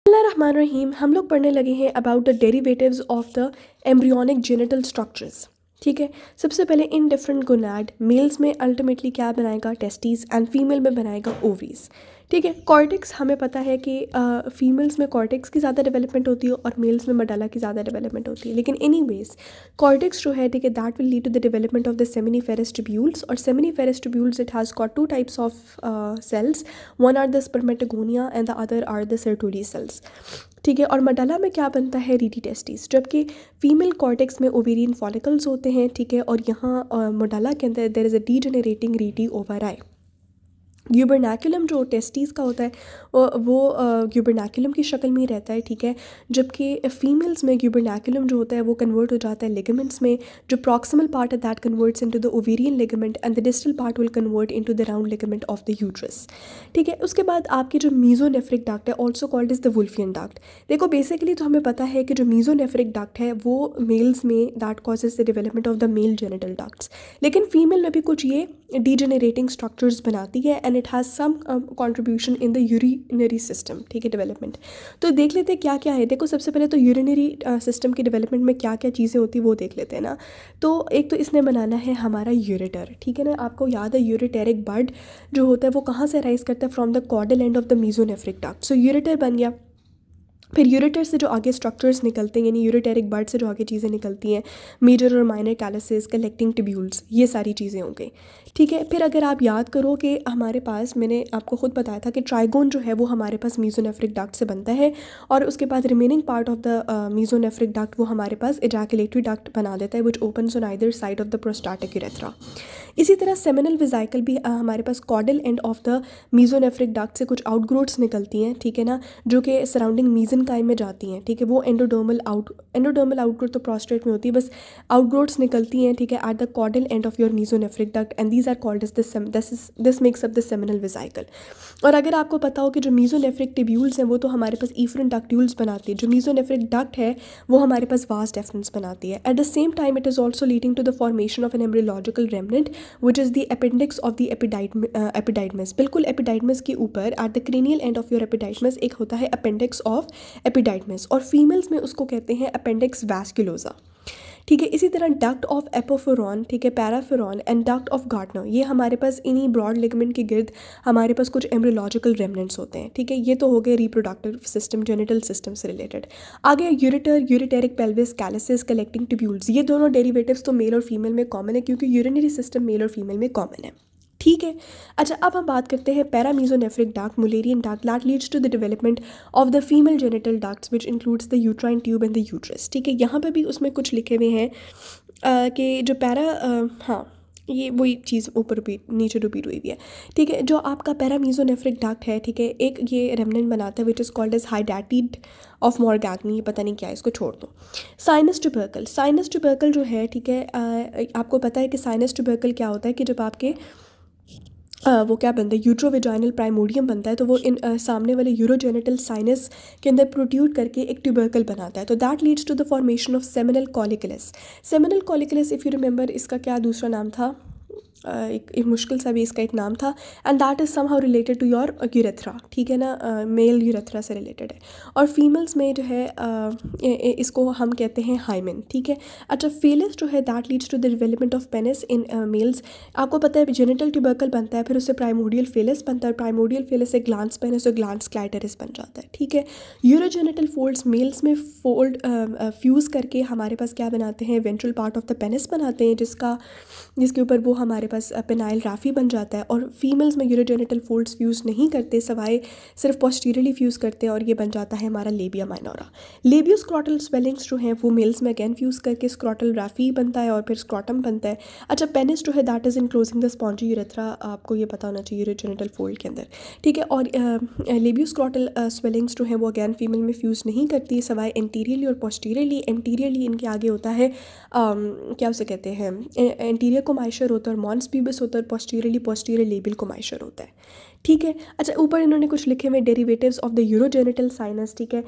रहीम हम लोग पढ़ने लगे हैं about the derivatives of the embryonic genital structures. ठीक है, सबसे पहले इन डिफरेंट गोनाड मेल्स में अल्टीमेटली क्या बनाएगा, टेस्टिस, एंड फीमेल में बनाएगा ओवरीज। ठीक है, कॉर्टेक्स हमें पता है कि फीमेल्स में कॉर्टेक्स की ज़्यादा डेवलपमेंट होती है और मेल्स में मडाला की ज़्यादा डेवलपमेंट होती है। लेकिन एनीवेज कॉर्टेक्स जो है, ठीक है, that will lead to the development of the seminiferous tubules, और seminiferous tubules it has got two types of cells. One are the spermatogonia and the other are the Sertoli cells. ठीक है, और medulla में क्या बनता है, rete testis, जबकि female cortex में ओवेरियन फॉलिकल्स होते हैं। ठीक है, और यहाँ मडाला के अंदर there is a degenerating rete ovary. Gubernaculum जो टेस्टिस का होता है वो ग्यूबरनैकुलम की शक्ल में ही रहता है। ठीक है, जबकि फीमेल्स में ग्यूबरनैकुलम जो होता है वो कन्वर्ट हो जाता है लिगामेंट्स में। जो प्रॉक्सिमल पार्ट है that converts into the ovarian ligament and the distal part will convert into the round ligament of the uterus. ठीक है, उसके बाद आपकी जो मीजोनेफ्रिक डक्ट है, also called is the वुल्फियन duct. देखो बेसिकली तो हमें पता है कि जो मीजोनेफ्रिक डक्ट है वो मेल्स में that causes the development of the male genital ducts, लेकिन फीमेल में भी कुछ ये डीजेनरेटिंग स्ट्रक्चर्स बनाती है and it has some contribution in the urinary system. ठीक है, डेवलपमेंट तो देख लेते हैं क्या क्या है। देखो सबसे पहले तो यूरिनरी सिस्टम की डेवलपमेंट में क्या क्या चीज़ें होती है वो देख लेते हैं ना। तो एक तो इसने बनाना है हमारा यूरेटर। ठीक है ना, आपको याद है यूरेटेरिक बड जो होता है वो कहाँ से राइज करता है, from the caudal end of the mesonephric duct. So ureter बन गया। फिर यूरेटर से जो आगे स्ट्रक्चर्स निकलते हैं, यानी यूरेटेरिक बड से जो आगे चीज़ें निकलती हैं, मेजर और माइनर कैलसिस, कलेक्टिंग ट्यूब्यूल्स, ये सारी चीज़ें हो गई। ठीक है, फिर अगर आप याद करो कि हमारे पास, मैंने आपको खुद बताया था कि ट्राइगोन जो है वो हमारे पास मीजोनेफ्रिक डक्ट से बनता है, और उसके बाद remaining part of the mesonephric duct वो हमारे पास एजैकुलेटरी डक्ट बना देता है, which opens on either side of the prostatic urethra. इसी तरह सेमिनल विजाइकल भी हमारे पास caudal end of the mesonephric duct से कुछ आउटग्रोथ्स निकलती हैं। ठीक है ना, जो कि सराउंडिंग मीजनकाइम में जाती हैं। ठीक है, वो एंडोडर्मल आउटग्रोथ तो प्रोस्टेट में होती है, बस आउटग्रोथ्स निकलती हैं। ठीक है, at the caudal end of your mesonephric duct, and these are called as this makes up the seminal vesicle. और अगर आपको पता हो कि जो मीजोनेफ्रिक टिब्यूल्स हैं वो तो हमारे पास इफरेंट डक्ट्यूल्स बनाती है, जो मीजोनेफ्रिक डक्ट है वो हमारे पास वास्ट डेफरेंस बनाती है। At the same time it is also leading to the formation of an embryological remnant which is the appendix of the epididymis. बिल्कुल एपिडाइडमस के ऊपर at the cranial end of your epididymis एक होता है appendix of epididymis, और females में उसको कहते हैं अपेंडिक्स वैस्कुलोजा। ठीक है, इसी तरह डक्ट ऑफ एपोफोरॉन, ठीक है, पैराफेरॉन एंड डक्ट ऑफ गार्टनर, ये हमारे पास इन्हीं ब्रॉड लिगामेंट के गिर्द हमारे पास कुछ एम्ब्रियोलॉजिकल रेमनेंट्स होते हैं। ठीक है, ये तो हो गए रिप्रोडक्टिव सिस्टम, जेनिटल सिस्टम से रिलेटेड। आगे यूरेटर, यूरेटेरिक पेल्विस, कैलसिस, कलेक्टिंग ट्यूब्यूल्स, ये दोनों डेरिवेटिव्स तो मेल और फीमेल में कॉमन है, क्योंकि यूरिनरी सिस्टम मेल और फीमेल में कॉमन है। ठीक है, अच्छा अब हम बात करते हैं paramesonephric duct, Mullerian duct, that leads to the development of the female genital ducts which includes the uterine tube and the uterus. ठीक है, यहाँ पे भी उसमें कुछ लिखे हुए हैं कि जो हाँ, ये वही चीज़ ऊपर रिपीट नीचे रिपीट हुई हुई है। ठीक है, जो आपका पैरामीजोनेफ्रिक डक्ट है, ठीक है, एक ये रेमनेंट बनाता है which is called as hydatid of Morgagni, ये पता नहीं क्या है, इसको छोड़ दो। साइनस ट्यूबरकल, साइनस ट्यूबरकल जो है, ठीक है, आपको पता है कि साइनस ट्यूबरकल क्या होता है कि जब आपके वो क्या बनता है, यूट्रोवेजाइनल प्राइमोडियम बनता है, तो वो इन सामने वाले यूरोजेनिटल साइनस के अंदर प्रोट्यूट करके एक ट्यूबरकल बनाता है, तो that leads to the formation of seminal colliculus. Seminal colliculus, if you remember, इसका क्या दूसरा नाम था, एक मुश्किल सा भी इसका एक नाम था, and that is somehow related to your urethra. ठीक है ना, मेल यूरेथ्रा से रिलेटेड है, और फीमेल्स में जो है इसको हम कहते हैं हाइमेन। ठीक है, अच्छा फेलिस जो है that leads to the development of penis in males. आपको पता है जेनिटल ट्यूबरकल बनता है, फिर उससे प्राइमोडियल फेलिस बनता है, प्राइमोडियल फेलिस से ग्लांस पेनिस और ग्लांस क्लाइटरिस बन जाता है। ठीक है, यूरोजेनिटल फोल्ड्स मेल्स में फोल्ड फ्यूज़ करके हमारे पास क्या बनाते हैं, ventral part of the penis बनाते हैं, जिसके ऊपर वो हमारे पास पेनाइल राफी बन जाता है। और फीमेल्स में यूरोजेनिटल फोल्ड्स फ्यूज़ नहीं करते, सवाए सिर्फ पोस्टीरियरली फ्यूज़ करते हैं, और ये बन जाता है हमारा labia minora. Labio scrotal swellings जो हैं वो मेल्स में अगेन फ्यूज़ करके स्क्रॉटल राफी बनता है और फिर स्क्रॉटम बनता है। अच्छा पेनिस जो है that is enclosing the spongy urethra, आपको ये पता होना चाहिए यूरोजेनिटल फोल्ड के अंदर। ठीक है, और लेबियो स्क्रॉटल स्वेलिंग्स जो है वो अगेन फीमेल में फ्यूज़ नहीं करती, सवाए एंटीरियरली और पोस्टीरियरली। एंटीरियरली इनके आगे होता है क्या उसे कहते हैं, एंटीरियर को माइशर होता है और मॉन्स पीबस होता है और पोस्टीरियर लेबियल कोमाइशर होता है, ठीक है। अच्छा, ऊपर इन्होंने कुछ लिखे हुए derivatives of the urogenital sinus, ठीक है।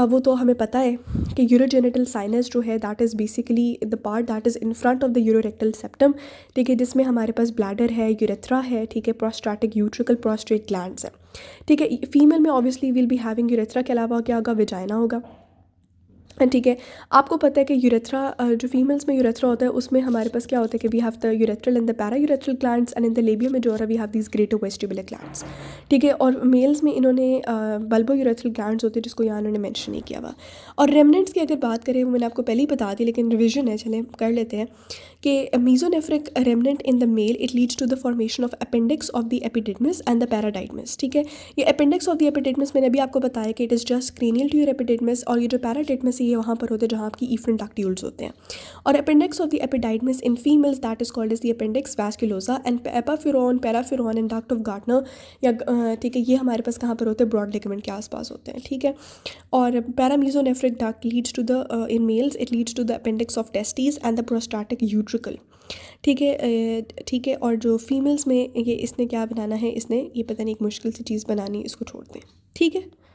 वो तो हमें पता है कि यूरोजेनिटल साइनस जो है that is basically the part that is in front of the urorectal septum, ठीक है, जिसमें हमारे पास ब्लैडर है, यूरेथ्रा है, ठीक है, प्रोस्टाटिक यूट्रिकल प्रोस्टेट ग्लैंड्स है, ठीक है। फीमेल में obviously will be having urethra के अलावा क्या होगा, विजाइना होगा, ठीक है। आपको पता है कि यूरेथ्रा जो फीमेल्स में यूरेथ्रा होता है उसमें हमारे पास क्या होता है कि we have the urethral and the para urethral glands and in the labium majora we have these greater vestibular glands, ठीक है। और मेल्स में इन्होंने बल्बो यूरेथ्रल ग्लैंड्स होते हैं जिसको यहाँ इन्होंने मेंशन नहीं किया हुआ। और रेमनेंट्स की अगर बात करें, वो मैंने आपको पहले ही बता दी लेकिन रिविजन है, चलें कर लेते हैं कि mesonephric remnant in the male it leads to the formation of appendix of the epididymis and the paradidymis, ठीक है। ये अपेंडिक्स ऑफ द एपिडिडमिस मैंने अभी आपको बताया कि it is just cranial to your epididymis, और ये जो पैराडाइडमिस है ये वहाँ पर होते हैं जहाँ आपकी इफ्रंट डक्ट्यूल्स होते हैं। और appendix of the epididymis in females that is called as the appendix vesiculosa and epoophoron, paroophoron and duct of Gartner, या ठीक है, ये हमारे पास कहाँ पर होते हैं, ब्रॉड लिगामेंट के आसपास होते हैं, ठीक है। और paramesonephric duct leads to the in males it leads to the appendix of testis and the prostatic utricle, ठीक है, ठीक है। और जो फीमेल्स में ये इसने क्या बनाना है, इसने ये पता नहीं एक मुश्किल सी चीज़ बनानी, इसको छोड़ दें, ठीक है।